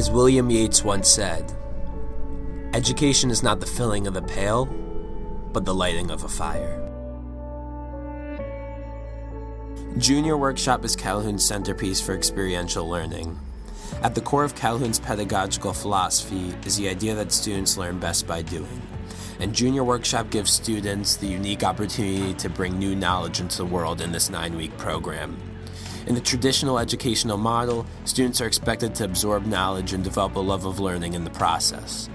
As William Yeats once said, education is not the filling of a pail, but the lighting of a fire. Junior Workshop is Calhoun's centerpiece for experiential learning. At the core of Calhoun's pedagogical philosophy is the idea that students learn best by doing. And Junior Workshop gives students the unique opportunity to bring new knowledge into the world in this 9-week program. In the traditional educational model, students are expected to absorb knowledge and develop a love of learning in the process.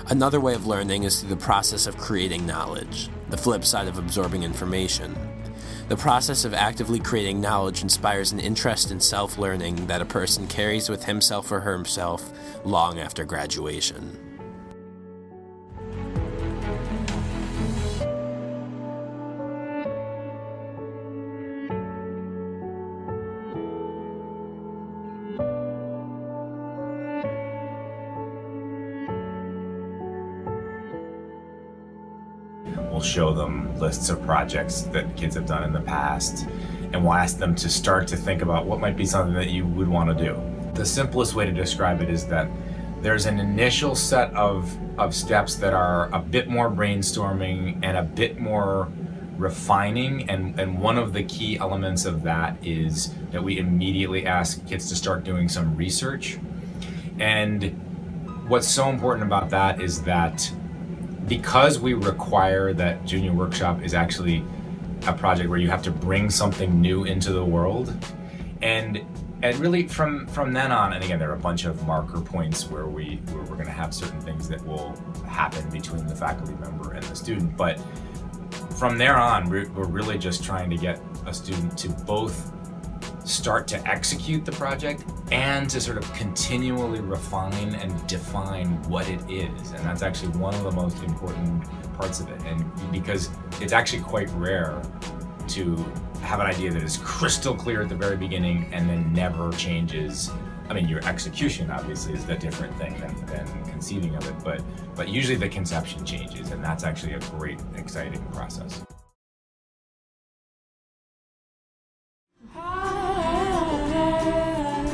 Another way of learning is through the process of creating knowledge, the flip side of absorbing information. The process of actively creating knowledge inspires an interest in self-learning that a person carries with himself or herself long after graduation. We'll show them lists of projects that kids have done in the past, and we'll ask them to start to think about what might be something that you would want to do. The simplest way to describe it is that there's an initial set of steps that are a bit more brainstorming and a bit more refining, and one of the key elements of that is that we immediately ask kids to start doing some research. And what's so important about that is that because we require that Junior Workshop is actually a project where you have to bring something new into the world, and really from then on, and again, there are a bunch of marker points where we're going to have certain things that will happen between the faculty member and the student, but from there on, we're really just trying to get a student to both start to execute the project and to sort of continually refine and define what it is. And that's actually one of the most important parts of it. And because it's actually quite rare to have an idea that is crystal clear at the very beginning and then never changes. I mean, your execution obviously is the different thing than conceiving of it, but usually the conception changes, and that's actually a great, exciting process.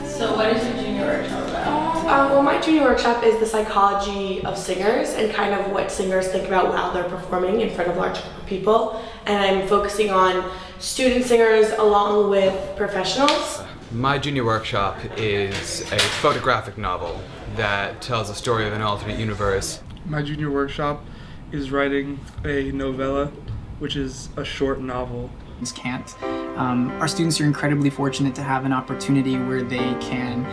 So what is your Junior Workshop about? Well, my Junior Workshop is the psychology of singers and kind of what singers think about while they're performing in front of large group of people. And I'm focusing on student singers along with professionals. My Junior Workshop is a photographic novel that tells the story of an alternate universe. My Junior Workshop is writing a novella, which is a short novel. Can't. Our students are incredibly fortunate to have an opportunity where they can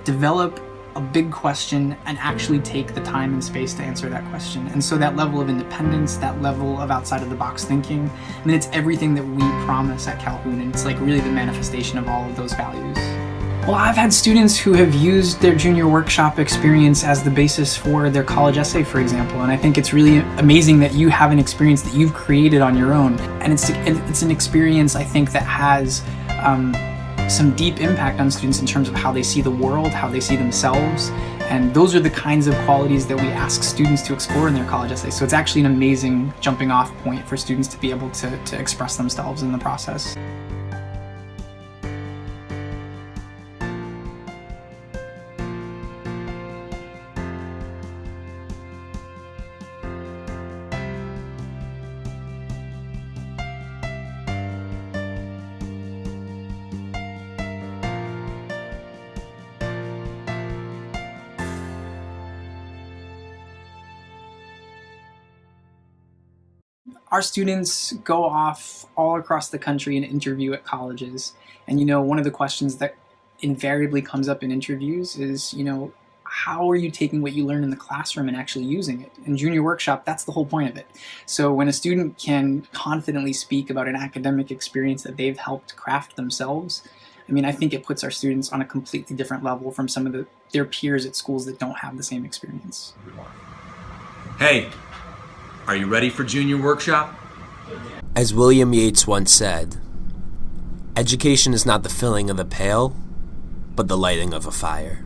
develop a big question and actually take the time and space to answer that question. And so that level of independence, that level of outside of the box thinking, I mean, it's everything that we promise at Calhoun, and it's like really the manifestation of all of those values. Well, I've had students who have used their Junior Workshop experience as the basis for their college essay, for example, and I think it's really amazing that you have an experience that you've created on your own, and it's an experience, I think, that has some deep impact on students in terms of how they see the world, how they see themselves, and those are the kinds of qualities that we ask students to explore in their college essay. So it's actually an amazing jumping off point for students to be able to express themselves in the process. Our students go off all across the country and interview at colleges. And, one of the questions that invariably comes up in interviews is, how are you taking what you learn in the classroom and actually using it? In Junior Workshop, that's the whole point of it. So when a student can confidently speak about an academic experience that they've helped craft themselves, I think it puts our students on a completely different level from some of their peers at schools that don't have the same experience. Hey, are you ready for Junior Workshop? As William Yeats once said, education is not the filling of a pail, but the lighting of a fire.